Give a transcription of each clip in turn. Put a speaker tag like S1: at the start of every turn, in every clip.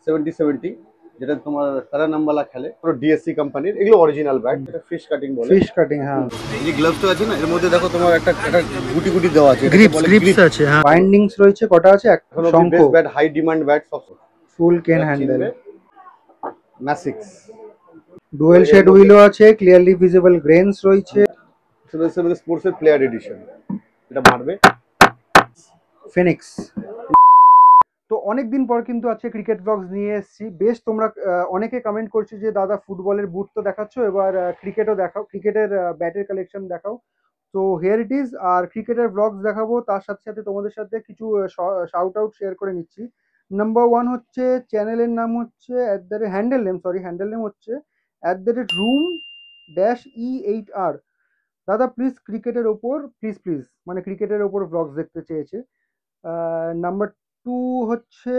S1: 70 যেটা তোমার তারানাম্বালা খেলে, পুরো ডিএসসি কোম্পানির, এগুলো অরিজিনাল ব্যাট। এটা ফিশ কাটিং বলে।
S2: ফিশ কাটিং, হ্যাঁ।
S1: এই যে গ্লাভসটা আছে না, এর মধ্যে দেখো তোমার একটা গুটি গুটি দেওয়া আছে,
S2: গ্রিপস আছে, হ্যাঁ। বাইন্ডিংস রয়েছে, কটা আছে? এক শঙ্খ।
S1: Best bat, high demand bat সব।
S2: ফুল কেন হ্যান্ডেল,
S1: ম্যাসিক্স
S2: ডুয়েল শেড হুইলও আছে, ক্লিয়ারলি ভিজিবল গ্রেনস রয়েছে।
S1: স্পোর্টস এর প্লেয়ার এডিশন, এটা মারবে।
S2: ফিনিক্স। তো অনেকদিন পর কিন্তু আজকে ক্রিকেট ব্লগস নিয়ে এসেছি। বেশ তোমরা অনেকে কমেন্ট করছো যে দাদা ফুটবলের বুট তো দেখাচ্ছ, এবার ক্রিকেটও দেখাও, ক্রিকেটের ব্যাটের কালেকশন দেখাও। তো হেয়ার ইট ইজ। আর ক্রিকেটের ব্লগস দেখাবো, তার সাথে সাথে তোমাদের সাথে কিছু শাউট আউট শেয়ার করে নিচ্ছি। নাম্বার 1 হচ্ছে চ্যানেলের নাম হচ্ছে হ্যান্ডেল নেম হচ্ছে @room-e8r। দাদা প্লিজ ক্রিকেটের ওপর প্লিজ মানে ক্রিকেটের ওপর ব্লগস দেখতে চেয়েছে। নাম্বার 2 হচ্ছে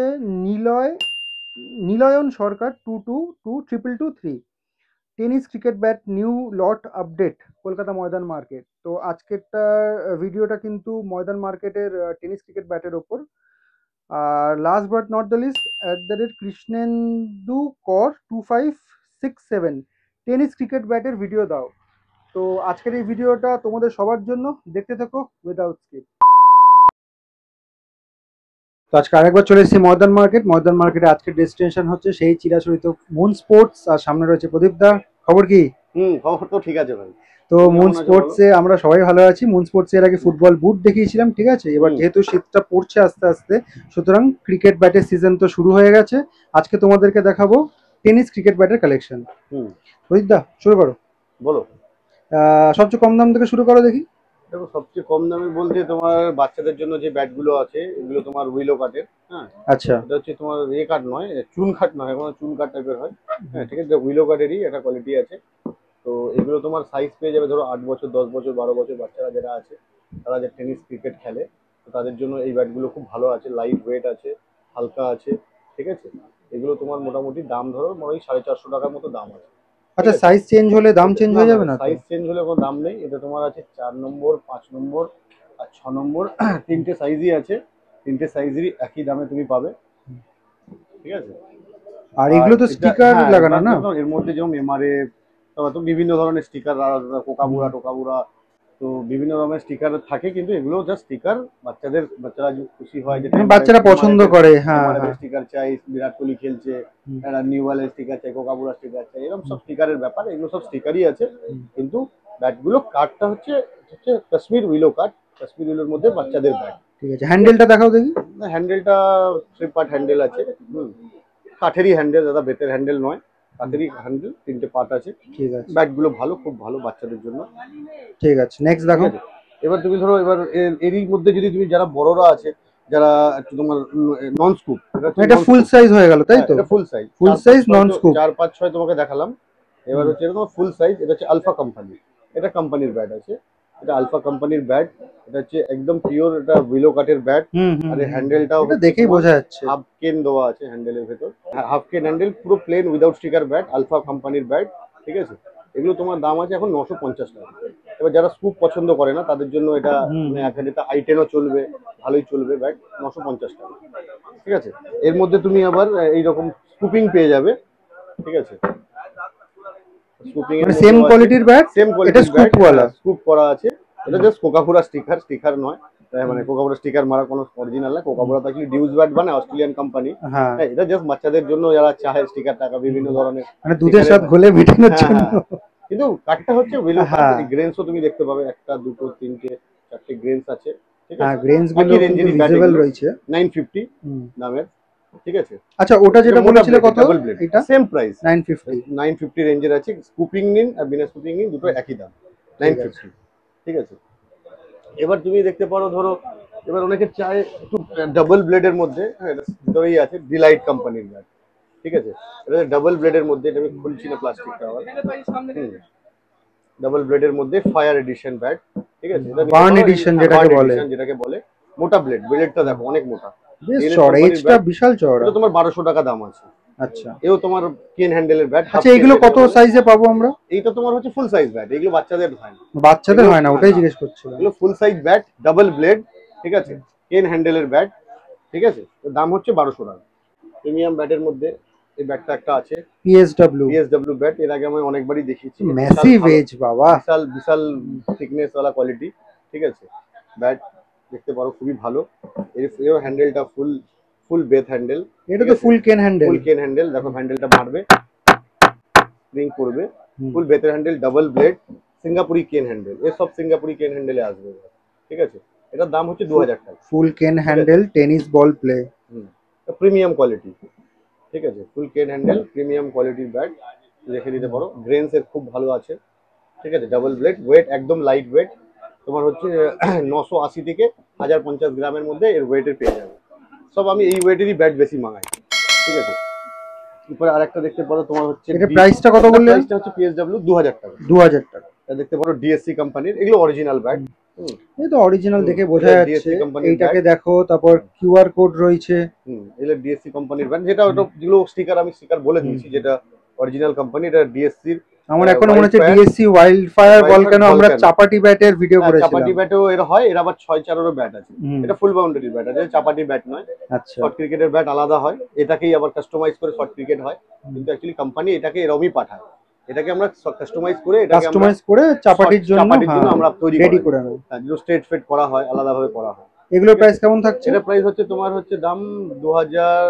S2: নীলয়ন সরকার 222223। টেনিস ক্রিকেট ব্যাট নিউ লট আপডেট, কলকাতা ময়দান মার্কেট। তো আজকেরটা ভিডিওটা কিন্তু ময়দান মার্কেটের টেনিস ক্রিকেট ব্যাটের ওপর। আর last but not the least, Krishnendu Kar 2567, tennis cricket ব্যাটের ভিডিও দাও। তো আজকের এই ভিডিওটা তোমাদের সবার জন্য, দেখতে থাকো উইদাউট স্কিপ। তো আজকে আরেকবার চলে এসেছি ময়দান মার্কেটে। আজকের ডেস্টিনেশন হচ্ছে সেই চিরাচরিত মুন স্পোর্টস, আর সামনে রয়েছে প্রদীপ দা। খবর কি?
S1: খবর তো ঠিক আছে ভাই।
S2: তো মুন স্পোর্টসে আমরা সবাই ভালো আছি। মুন স্পোর্টসে এর আগে ফুটবল বুট দেখিয়েছিলাম, ঠিক আছে। এবার যেহেতু শীতটা পড়ছে আস্তে আস্তে, সুতরাং ক্রিকেট ব্যাটের সিজন তো শুরু হয়ে গেছে। আজকে তোমাদেরকে দেখাবো টেনিস ক্রিকেট ব্যাটের কালেকশন। প্রদীপ দা শুরু করো।
S1: বলো।
S2: সবচেয়ে কম দাম থেকে শুরু করো দেখি।
S1: দেখো, সবচেয়ে কম দামে বলতে তোমার বাচ্চাদের জন্য যে ব্যাটগুলো আছে, এগুলো তোমার উইলো কাটের। হ্যাঁ, আচ্ছা। এটা হচ্ছে তোমার কাঠ নয়, চুন কাঠ নয়, কোনো চুন কাঠ টাইপের হয়। হ্যাঁ, ঠিক আছে। উইলো কাঠেরই একটা কোয়ালিটি আছে। তো এগুলো তোমার সাইজ পেয়ে যাবে, ধরো 8 বছর, 10 বছর, 12 বছর বাচ্চারা যারা আছে, তারা যে টেনিস ক্রিকেট খেলে, তো তাদের জন্য এই ব্যাটগুলো খুব ভালো আছে। লাইট ওয়েট আছে, হালকা আছে, ঠিক আছে। এগুলো তোমার মোটামুটি দাম ধরো ওই 450 টাকার মতো দাম আছে।
S2: আচ্ছা, সাইজ চেঞ্জ হলে দাম চেঞ্জ হয়ে যাবে না?
S1: সাইজ চেঞ্জ হলে কোনো দাম নেই। এটা তোমার আছে 4 নম্বর, 5 নম্বর আর 6 নম্বর, তিনটে সাইজই আছে। তিনটে সাইজেরই একই দামে তুমি পাবে, ঠিক আছে।
S2: আর এগুলো তো স্টিকার লাগানো না?
S1: এর মধ্যে যেমন এমআরএ, তো বিভিন্ন ধরনের স্টিকার, কোকাবুরা, তো বিভিন্ন ধরনের স্টিকার থাকে, কিন্তু এগুলো জাস্ট স্টিকার। বাচ্চারা খুশি হয়, যেটা
S2: বাচ্চারা পছন্দ করে। হ্যাঁ,
S1: স্টিকার চাই, বিরাট কোহলি খেলছে, একটা নিউ বলের স্টিকার চাই, কোকাবুরা স্টিকার চাই, এরকম সব স্টিকারের ব্যাপার। এগুলো সব স্টিকারই আছে, কিন্তু ব্যাটগুলো কাঠটা হচ্ছে কাশ্মীর উইলো কাঠ। কাশ্মীর উইলোর মধ্যে বাচ্চাদের ব্যাট, ঠিক আছে।
S2: হ্যান্ডেলটা দেখাও দেখি।
S1: হ্যান্ডেলটা 3 পার্ট হ্যান্ডেল আছে। কাঠেরই হ্যান্ডেল দাদা, বেতের হ্যান্ডেল নয়, কাঠেরই হ্যান্ডেল, 3টে পার্ট আছে, ঠিক আছে। ব্যাটগুলো ভালো, খুব ভালো বাচ্চাদের জন্য, ঠিক আছে।
S2: নেক্সট দেখো।
S1: এবার তুমি ধরো, এরই মধ্যে যদি তুমি যারা বড়রা আছে, যারা একটু তোমার নন স্কুপ,
S2: এটা ফুল সাইজ হয়ে গেল, তাই তো?
S1: এটা ফুল সাইজ নন স্কুপ। 4, 5, 6 তোমাকে দেখালাম। এবার হচ্ছে এটা তোমার ফুল সাইজ। এটা হচ্ছে আলফা কোম্পানি, এটা কোম্পানির ব্যাট আছে। এটা আলফা কোম্পানির ব্যাট। এটা হচ্ছে একদম পিওর, এটা উইলো কাঠের ব্যাট। আর এই হ্যান্ডেলটাও
S2: দেখেই বোঝা যাচ্ছে,
S1: হাফ কেন দেওয়া আছে হ্যান্ডেলের ভেতর। হাফ কেন হ্যান্ডেল, পুরো plain without sticker bat, Alpha কোম্পানির ব্যাট, ঠিক আছে। এগুলো তোমার দাম আছে এখন 950 টাকা। এবার যারা স্কুপ পছন্দ করে না, তাদের জন্য এটা এটা i10ও চলবে, ভালোই চলবে ব্যাট, 950 টাকা, ঠিক আছে। এর মধ্যে তুমি আবার এইরকম স্কুপিং পেয়ে যাবে, ঠিক আছে। স্কুপিং এর
S2: সেম কোয়ালিটির ব্যাট,
S1: সেম কোয়ালিটির ব্যাট, স্কুপ করা আছে। এটা জাস্ট কোকাপুরা স্টিকার নয়, মানে কোকাপুরা স্টিকার মারা কোনো অরিজিনাল না। কোকাপুরা তো অ্যাকচুয়ালি ডিউজ ব্যাট বানায়, অস্ট্রেলিয়ান কোম্পানি। হ্যাঁ, এটা জাস্ট বাচ্চাদের জন্য, যারা চায় স্টিকার টাকা বিভিন্ন ধরনের,
S2: মানে দুধের সাথে ঘোলে মেটানোর জন্য।
S1: কিন্তু কাঠটা হচ্ছে উইলো কাঠ। গ্রেনসও তুমি দেখতে পাবে, 1টা 2টো 3টে 4টে গ্রেনস আছে, ঠিক আছে।
S2: হ্যাঁ, গ্রেনস গুলো ভিজিবল রয়েছে।
S1: 950 দামের, ঠিক আছে।
S2: আচ্ছা, ওটা যেটা বলেছিলে কত?
S1: এটা সেম প্রাইস, 950 রেঞ্জের আছে। স্কুপিং নিন আর বিনা স্কুপিং নিন, দুটো একই দাম, 950, ঠিক আছে। এবার তুমি দেখতে পারো, ধরো এবার অনেকে চায় একটু ডাবল ব্লেডের মধ্যে, হ্যাঁ, এটা ভিতরেই আছে, ডিলাইট কোম্পানির ব্যাট, ঠিক আছে। এটা ডাবল ব্লেডের মধ্যে, এটা আমি খুলছি না প্লাস্টিকটা, ডাবল ব্লেডের মধ্যে ফায়ার এডিশন ব্যাট, ঠিক আছে। এটা
S2: বার্ন এডিশন
S1: যেটাকে বলে, মোটা ব্লেডটা দেখো অনেক মোটা,
S2: বেশ চওড়া, এজটা বিশাল চওড়া।
S1: এটা তোমার 1200 টাকা দাম আছে।
S2: আচ্ছা,
S1: এও তোমার কেন হ্যান্ডেলের ব্যাট।
S2: আচ্ছা, এগুলো কত সাইজে পাবো আমরা?
S1: এইটা তোমার হচ্ছে ফুল সাইজ ব্যাট, এগুলো বাচ্চাদের হয় না।
S2: বাচ্চাদের হয় না, ওটাই জিজ্ঞেস করছিলাম।
S1: এগুলো ফুল সাইজ ব্যাট, ডাবল ব্লেড, ঠিক আছে, কেন হ্যান্ডেলের ব্যাট, ঠিক আছে। দাম হচ্ছে 1200 টাকা, প্রিমিয়াম ব্যাটের মধ্যে এই ব্যাটটা একটা আছে,
S2: পিএসডব্লিউ
S1: পিএসডব্লিউ ব্যাট। এর আগে আমি অনেকবারই দেখিয়েছি, বিশাল
S2: ম্যাসিভ
S1: ভালো,
S2: এজ বাবা।
S1: বিশাল বিশাল থিকনেস ওয়ালা কোয়ালিটি, ঠিক আছে। ব্যাট দেখতে পারো খুবই ভালো। এর হ্যান্ডেলটা ফুল ফুল বেথ হ্যান্ডেল,
S2: এটা তো ফুল কেন হ্যান্ডেল।
S1: ফুল কেন হ্যান্ডেল, দেখো হ্যান্ডেলটা মারবে, স্প্রিং করবে, ফুল বেথের হ্যান্ডেল, ডাবল ব্লেড, সিঙ্গাপুরি কেন হ্যান্ডেল। এর সব সিঙ্গাপুরি কেন হ্যান্ডেলে আসবে, ঠিক আছে। এটার দাম হচ্ছে 2000 টাকা।
S2: ফুল cane handle, tennis ball play,
S1: premium quality, ঠিক আছে। ফুল কেন হ্যান্ডেল, প্রিমিয়াম কোয়ালিটির ব্যাট, রেখে দিতে পারো। গ্রেনস এর খুব ভালো আছে, ঠিক আছে। ডাবল ব্লেড, ওয়েট একদম লাইট ওয়েট, তোমার হচ্ছে 980 থেকে 1050 গ্রামের মধ্যে এর ওয়েটের পেয়ে যাবে। সব আমি এই ওয়েটেরই ব্যাট বেশি মাঙাই, ঠিক আছে। এরপরে আরেকটা দেখতে পারো, তোমার হচ্ছে
S2: এটা প্রাইসটা কত বললে?
S1: প্রাইসটা হচ্ছে পিএসডব্লিউ 2000 টাকা।
S2: 2000 টাকা।
S1: এটা দেখতে পারো ডিএসসি কোম্পানির, এগুলো অরিজিনাল ব্যাট।
S2: এই তো অরিজিনাল দেখে বোঝা যাচ্ছে।
S1: ডিএসসি কোম্পানির
S2: এইটাকে দেখো, তারপর কিউআর কোড রয়েছে।
S1: এগুলো ডিএসসি কোম্পানির ব্যাট, যেটা ওটা যেগুলো স্টিকার আমি স্টিকার বলে দিয়েছি, যেটা অরিজিনাল কোম্পানি, এটা ডিএসসির।
S2: আমার এখনো মনে হচ্ছে ডিএসসি ওয়াইল্ড ফায়ার ভলকানো, আমরা চাপাটি ব্যাটের ভিডিও করেছিলাম।
S1: চাপাটি ব্যাটও এর হয়, এর আবার 6-4 ব্যাট আছে। এটা ফুল বাউন্ডারি ব্যাট আছে, চাপাটি ব্যাট নয়।
S2: আচ্ছা,
S1: শর্ট ক্রিকেটের ব্যাট আলাদা হয়, এটাকেই আবার কাস্টমাইজ করে শর্ট ক্রিকেট হয়, কিন্তু অ্যাকচুয়ালি কোম্পানি এটাকে এরকমই পাঠায়। এটাকে আমরা কাস্টমাইজ করে, এটাকে
S2: কাস্টমাইজ করে চাপাটির জন্য
S1: আমরা তৈরি
S2: রেডি করে নেব।
S1: যেগুলো স্ট্রেট ফিট করা হয়, আলাদাভাবে করা হয়।
S2: এগুলোর প্রাইস কেমন থাকছে?
S1: এটার প্রাইস হচ্ছে তোমার হচ্ছে দাম 2000।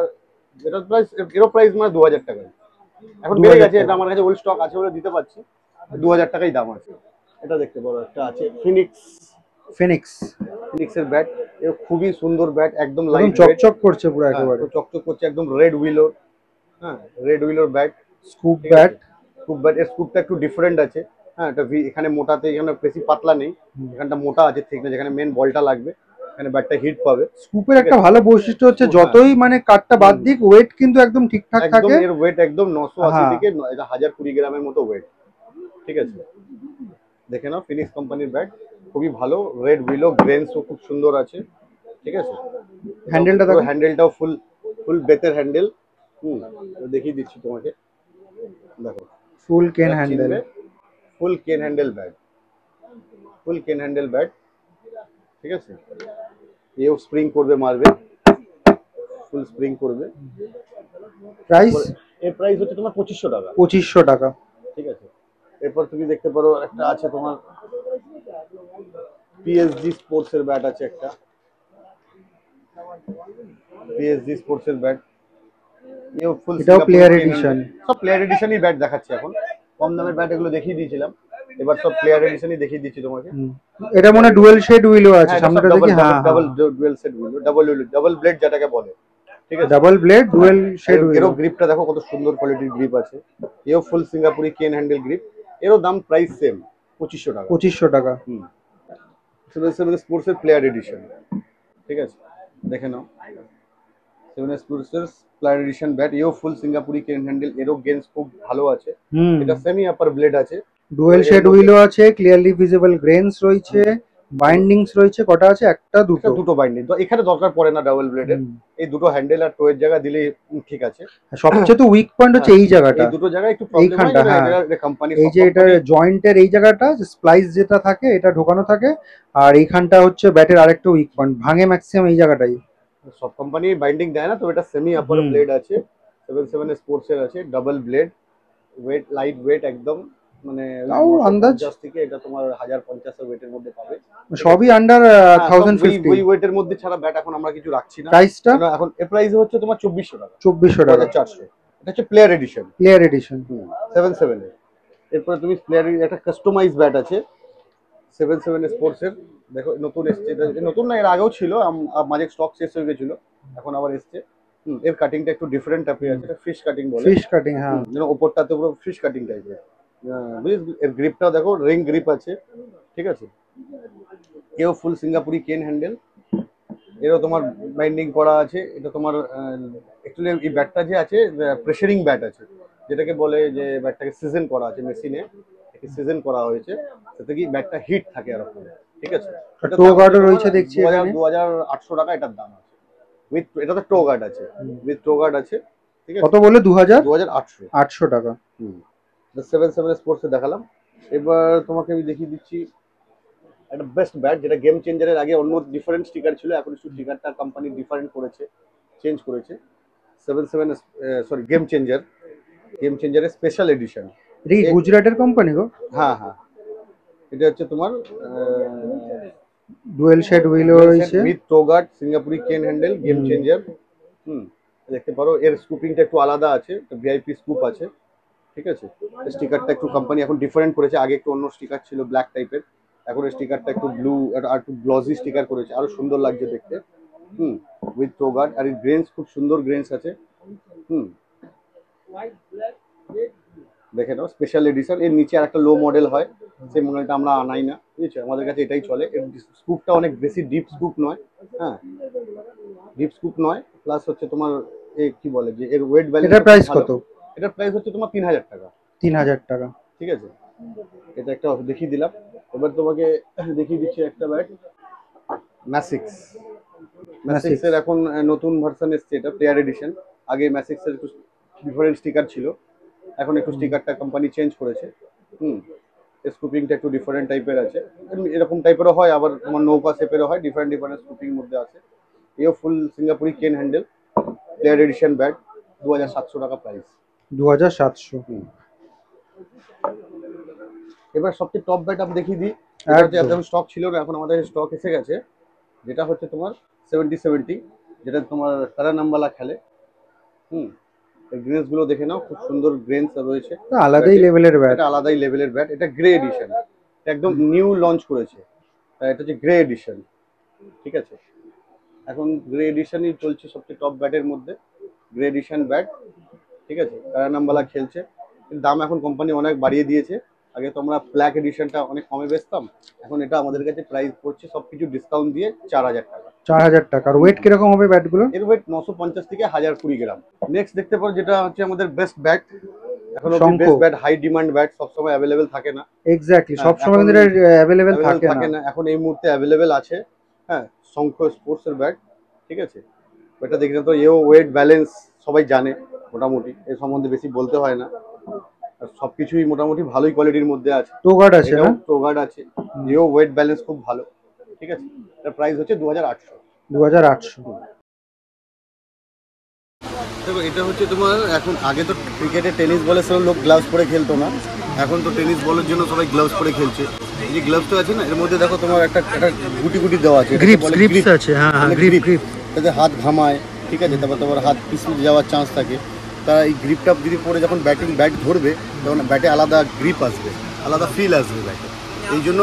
S1: এটার প্রাইস, এরও প্রাইস মানে 2000 টাকা। এখন বেড়ে গেছে, এটা আমার কাছে ওল্ড স্টক আছে বলে দিতে পারছি, 2000 টাকাই দাম আছে। এটা দেখতে পারো, একটা আছে ফিনিক্সের ব্যাট। এর খুবই সুন্দর ব্যাট, একদম লাইট
S2: চকচক করছে পুরো একেবারে,
S1: চকচক করছে একদম। রেড উইলোর, হ্যাঁ রেড উইলোর ব্যাট,
S2: স্কুপ ব্যাট।
S1: এর স্কুপটা একটু ডিফারেন্ট আছে, হ্যাঁ। এটা এখানে মোটাতে, এখানে বেশি পাতলা নেই, এখানটা মোটা আছে, ঠিক না, যেখানে মেন বলটা লাগবে এখানে ব্যাটটা হিট পাবে।
S2: স্কুপের একটা ভালো বৈশিষ্ট্য হচ্ছে, যতই মানে কাটটা বাদ দিক, ওয়েট কিন্তু একদম ঠিকঠাক থাকে।
S1: এর ওয়েট একদম 980 থেকে 1020 গ্রামের মতো ওয়েট, ঠিক আছে। দেখে নাও, ফিনিক্স কোম্পানির ব্যাট খুবই ভালো। রেড উইলো, গ্রেনসও খুব সুন্দর আছে, ঠিক আছে।
S2: হ্যান্ডেলটা দেখো,
S1: হ্যান্ডেলটাও ফুল ফুল বেতের হ্যান্ডেল। দেখিয়ে দিচ্ছি তোমাকে, দেখো
S2: ফুল কেন হ্যান্ডেল,
S1: ফুল কেন হ্যান্ডেল ব্যাট, ফুল কেন হ্যান্ডেল ব্যাট, ঠিক আছে। এও স্প্রিং করবে, মারবে, ফুল স্প্রিং করবে।
S2: প্রাইস?
S1: এর প্রাইস হচ্ছে তোমার 2500 টাকা।
S2: 2500 টাকা,
S1: ঠিক আছে। এরপর তুমি দেখতে পারো, একটা আছে তোমার পিএসজি স্পোর্টস এর ব্যাট আছে একটা, পিএসজি স্পোর্টস এর ব্যাট। এও ফুল,
S2: এটাও প্লেয়ার এডিশন।
S1: সব প্লেয়ার এডিশনই ব্যাট দেখাচ্ছে এখন। কম দামের ব্যাট এগুলো দেখিয়ে দিয়েছিলাম, এবার সব প্লেয়ার এডিশনই দেখিয়ে দিচ্ছি তোমাকে।
S2: এটা মনে ডুয়েল শেড উইলো আছে সামনেটা দেখি। হ্যাঁ,
S1: double dual shade willow, double blade যেটাকে বলে, ঠিক আছে।
S2: Double blade dual shade willow.
S1: এরও গ্রিপটা দেখো কত সুন্দর কোয়ালিটির গ্রিপ আছে। এও ফুল সিঙ্গাপুরি কেন হ্যান্ডেল গ্রিপ। এরও দাম প্রাইস সেম, 2500 টাকা।
S2: 2500 টাকা।
S1: 7 স্পোর্টস এর প্লেয়ার এডিশন, ঠিক আছে। দেখে নাও, 7 স্পোর্টস এর প্লেয়ার এডিশন ব্যাট। এও ফুল সিঙ্গাপুরি কেন হ্যান্ডেল, এরও গেন্স খুব ভালো আছে। এটা সেমি আপার ব্লেড আছে,
S2: ডুয়েল শেড উইলো আছে, ক্লিয়ারলি ভিজিবল গ্রেনস রয়েছে, বাইন্ডিংস রয়েছে। কটা আছে? একটা, দুটো
S1: বাইন্ডিং। তো এখানে দরকার পড়ে না ডাবল ব্লেডের, এই দুটো হ্যান্ডেল আর টোয়ের জায়গা দিলেই ঠিক আছে।
S2: সবচেয়ে তো উইক পয়েন্ট হচ্ছে এই জায়গাটা,
S1: এই দুটো জায়গায় একটু প্রবলেম হয়। এটা কোম্পানি,
S2: এই যে এটা জয়েন্টের এই জায়গাটা, স্প্লাইস যেটা থাকে এটা ঢোকানো থাকে, আর এইখানটা হচ্ছে ব্যাটের আরেকটা উইক পয়েন্ট, ভাঙে ম্যাক্সিমাম এই জায়গাটাই।
S1: সব কোম্পানি বাইন্ডিং দেয় না, তো এটা সেমি আপার ব্লেড আছে। 7 স্পোর্টস এর আছে, double blade, wait light weight একদম, মানে
S2: আন্দাজ
S1: থেকে এটা তোমার 1050 এর ওয়েটের মধ্যে পাবে।
S2: সবই আন্ডার 1050।
S1: ওই ওয়েটের মধ্যে ছাড়া ব্যাট এখন আমরা কিছু রাখছি না।
S2: প্রাইসটা
S1: এখন এর প্রাইস হচ্ছে তোমার 2400 টাকা।
S2: 2400 টাকা,
S1: 400। এটা হচ্ছে প্লেয়ার এডিশন, 7 এর। এরপরে তুমি প্লেয়ার একটা কাস্টমাইজ ব্যাট আছে 7 স্পোর্টস এর। দেখো নতুন এসছে, এটা নতুন না, এর আগেও ছিল, মাঝে স্টক শেষ হয়ে গেছিল, এখন আবার এসছে। এর কাটিংটা একটু ডিফারেন্ট টাইপের আছে, এটা ফিশ কাটিং বলে।
S2: ফিশ কাটিং, হ্যাঁ,
S1: যেন উপরটাতে পুরো ফিশ কাটিং টাইপের। এর গ্রিপটাও দেখো, রিং গ্রিপ আছে, ঠিক আছে। এও ফুল সিঙ্গাপুরি কেন হ্যান্ডেল, এরও তোমার বাইন্ডিং করা আছে। এটা তোমার অ্যাকচুয়ালি এই ব্যাটটা যে আছে, প্রেসারিং ব্যাট আছে, যেটাকে বলে যে ব্যাটটাকে সিজন করা আছে মেশিনে, সিজন করা হয়েছে, যাতে কি ব্যাটটা হিট থাকে আর উপরে, ঠিক আছে।
S2: টো গার্ডও রয়েছে দেখছি এখানে,
S1: 2800 টাকা এটার দাম আছে। উইথ এটাতে টো গার্ড আছে, উইথ টো গার্ড আছে, ঠিক আছে।
S2: কত বলে?
S1: 2800
S2: টাকা।
S1: 7 স্পোর্টস এ দেখালাম। এবার তোমাকে আমি দেখিয়ে দিচ্ছি একটা বেস্ট ব্যাট, যেটা গেম চেঞ্জারের আগে অন্য ডিফারেন্ট স্টিকার ছিল, এখন একটু স্টিকারটা কোম্পানি ডিফারেন্ট করেছে, চেঞ্জ করেছে। সরি গেম চেঞ্জারের স্পেশাল এডিশন।
S2: এটা কি গুজরাটের কোম্পানি গো?
S1: হ্যাঁ হ্যাঁ, এটা হচ্ছে তোমার
S2: ডুয়েল শেড হুইল রয়েছে
S1: উইথ টোগার্ড সিঙ্গাপুরি কেন হ্যান্ডেল গেম চেঞ্জার। দেখতে পারো এর স্কুপিংটা একটু আলাদা আছে, ভিআইপি স্কুপ আছে, ঠিক আছে। স্টিকারটা একটু কোম্পানি এখন ডিফারেন্ট করেছে, আগে একটু অন্য স্টিকার ছিল ব্ল্যাক টাইপের, এখন স্টিকারটা একটু ব্লু আর একটু গ্লসি স্টিকার করেছে, আরো সুন্দর লাগছে দেখতে। উইথ টোগার্ড, আর এই গ্রেন্স খুব সুন্দর গ্রেন্স আছে। দেখে নাও স্পেশাল এডিশন। এর নিচে আর একটা লো মডেল হয়, সেই মডেলটা আমরা আনাই না, বুঝেছো, আমাদের কাছে এটাই চলে। এর স্কুপটা অনেক বেশি ডিপ স্কুপ নয়, হ্যাঁ ডিপ স্কুপ নয়, প্লাস হচ্ছে তোমার কি বলে যে এর ওয়েট ব্যালেন্স।
S2: এটার প্রাইস কত?
S1: এটার প্রাইস হচ্ছে তোমার 3000 টাকা।
S2: 3000 টাকা,
S1: ঠিক আছে। এটা একটা দেখিয়ে দিলাম, এবার তোমাকে দেখিয়ে দিচ্ছি একটা ব্যাট ম্যাসিক্স এর এখন নতুন ভার্সন এসছে, এটা প্লেয়ার এডিশন। আগে ম্যাসিক্স এর একটু ডিফারেন্ট স্টিকার ছিল, এখন একটু স্টিকারটা কোম্পানি চেঞ্জ করেছে। স্কুপিংটা একটু ডিফারেন্ট টাইপের আছে, এরকম টাইপেরও হয়, আবার তোমার নৌকা শেপেরও হয়, ডিফারেন্ট স্কুপিং মধ্যে আছে। এও ফুল সিঙ্গাপুরি কেন হ্যান্ডেল প্লেয়ার এডিশন ব্যাট, 2700 টাকা প্রাইস।
S2: 2700।
S1: এবার সবচেয়ে টপ ব্যাট আমি দেখিয়ে দিই, একদম স্টক ছিল না, এখন আমাদের স্টক এসে গেছে। যেটা হচ্ছে তোমার 70 যেটা তোমার তারা নামবালা খেলে। গ্রেন্স গুলো দেখে নাও, খুব সুন্দর গ্রেন্স রয়েছে,
S2: আলাদাই লেভেলের ব্যাট,
S1: এটা আলাদাই লেভেলের ব্যাট। এটা গ্রে এডিশন, একদম নিউ লঞ্চ করেছে, এটা হচ্ছে গ্রে এডিশন, ঠিক আছে। এখন গ্রে এডিশনই চলছে সবচেয়ে টপ ব্যাটের মধ্যে, গ্রে এডিশন ব্যাট, ঠিক আছে। তারা নামবালা খেলছে, দাম এখন কোম্পানি অনেক বাড়িয়ে দিয়েছে। আগে তো আমরা ব্ল্যাক এডিশনটা অনেক কমে বেচতাম, এখন এটা আমাদের কাছে প্রাইস পড়ছে সবকিছু ডিসকাউন্ট দিয়ে 4000 টাকা।
S2: 4000 টাকা। আর ওয়েট কিরকম হবে ব্যাটগুলো?
S1: এর ওয়েট 950 থেকে 1020 গ্রাম। নেক্সট দেখতে পারো যেটা হচ্ছে আমাদের বেস্ট ব্যাট, এখন best bat, high demand bat, সবসময় অ্যাভেলেবেল থাকে না।
S2: এক্স্যাক্টলি, সবসময় কিন্তু অ্যাভেলেবেল থাকে না।
S1: এখন এই মুহূর্তে অ্যাভেলেবেল আছে, হ্যাঁ, শঙ্খ স্পোর্টস এর ব্যাট, ঠিক আছে। এটা দেখলে তো এও ওয়েট ব্যালেন্স সবাই জানে মোটামুটি, এর সম্বন্ধে বেশি বলতে হয় না, সবকিছুই মোটামুটি ভালোই কোয়ালিটির মধ্যে আছে।
S2: টোগার্ড আছে, না
S1: টোগার্ড আছে, এও ওয়েট ব্যালেন্স খুব ভালো, ঠিক আছে। এর প্রাইস হচ্ছে 2800।
S2: 2800।
S1: দেখো এটা হচ্ছে তোমার, এখন আগে তো ক্রিকেটে টেনিস বলের সব লোক গ্লাভস পরে খেলতো না, এখন তো টেনিস বলের জন্য সবাই গ্লাভস পরে খেলছে। এই যে গ্লাভসটা আছে না, এর মধ্যে দেখো তোমার একটা গুটি গুটি দেওয়া আছে,
S2: গ্রিপস আছে, হ্যাঁ হ্যাঁ, গ্রিপ।
S1: এতে হাত ঘামায়, ঠিক আছে, তারপর তোমার হাত পিছলে যাওয়ার চান্স থাকে। তারা এই গ্রিপটা যদি পরে যখন ব্যাট ধরবে, তখন ব্যাটে আলাদা গ্রিপ আসবে, আলাদা ফিল আসবে ব্যাটে। এই জন্য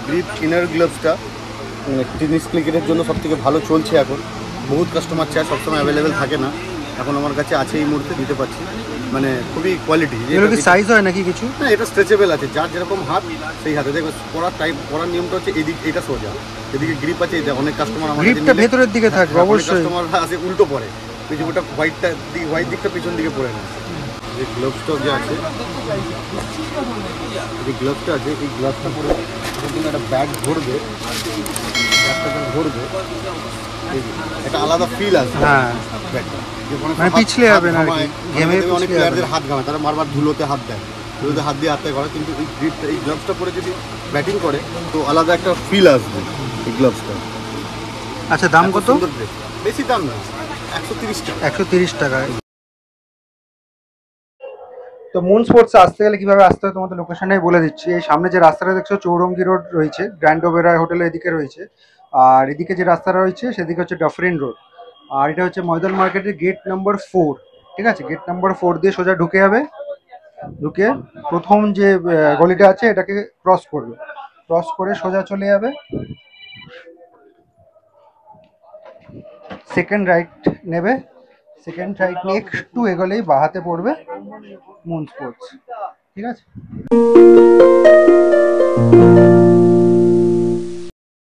S1: গ্রিপ ইনার গ্লাভসটা টেনিস ক্রিকেটের জন্য সব থেকে ভালো চলছে এখন। বহুত কাস্টমার চায়, সবসময় অ্যাভেলেবেল থাকে না, এখন আমার কাছে আছে, এই মুহূর্তে দিতে পারছি, মানে খুবই কোয়ালিটি।
S2: এগুলো কি সাইজ হয় নাকি কিছু?
S1: না, এটা স্ট্রেচেবল আছে, যার যেরকম হাত সেই হাতে। দেখো পরার নিয়মটা হচ্ছে এদিকে, এটা সোজা, এদিকে গ্রিপ আছে। অনেক কাস্টমার আমার
S2: গ্রিপটা ভেতরের দিকে থাকবে অবশ্যই,
S1: কাস্টমার আছে উল্টো পরে, ওটা হোয়াইট দিকটা পিছন দিকে পরে না। এই গ্লাভসটা যে আছে, এই গ্লাভসটা আছে, এই গ্লাভসটা পরে যখন একটা ব্যাট ধরবে, এটা আলাদা ফিল আসবে।
S2: হ্যাঁ, মানে পিছলে হবে না,
S1: অনেক প্লেয়ারদের হাত ঘামে, তারা বারবার ধুলোতে হাত দেয়, ধুলোতে হাত দিয়ে হাতে করে, কিন্তু এই গ্রিপটা, এই গ্লাভসটা পরে যদি ব্যাটিং করে তো আলাদা একটা ফিল আসবে এই গ্লাভসটা।
S2: আচ্ছা, দাম কত?
S1: বেশি দাম না, 130 টাকা।
S2: 130 টাকায়। তো মুন স্পোর্টস আসতে গেলে কিভাবে আসতে হয় তোমাদের লোকেশনটাই বলে দিচ্ছি। এই সামনে যে রাস্তাটা দেখছো, চৌরঙ্গি রোড রয়েছে, গ্র্যান্ড ওবেরা হোটেলের এদিকে রয়েছে, আর এদিকে যে রাস্তাটা রয়েছে সেদিকে হচ্ছে ডাফরিন রোড, আর এটা হচ্ছে ময়দান মার্কেটের গেট নাম্বার 4, ঠিক আছে। গেট নাম্বার 4 দিয়ে সোজা ঢুকে যাবে, ঢুকে প্রথম যে গলিটা আছে এটাকে ক্রস করবে, ক্রস করে সোজা চলে যাবে, সেকেন্ড রাইট নেবে, সেকেন্ড রাইট নিয়ে একটু এগোলেই বাহাতে পড়বে মুন স্পোর্টস, ঠিক আছে।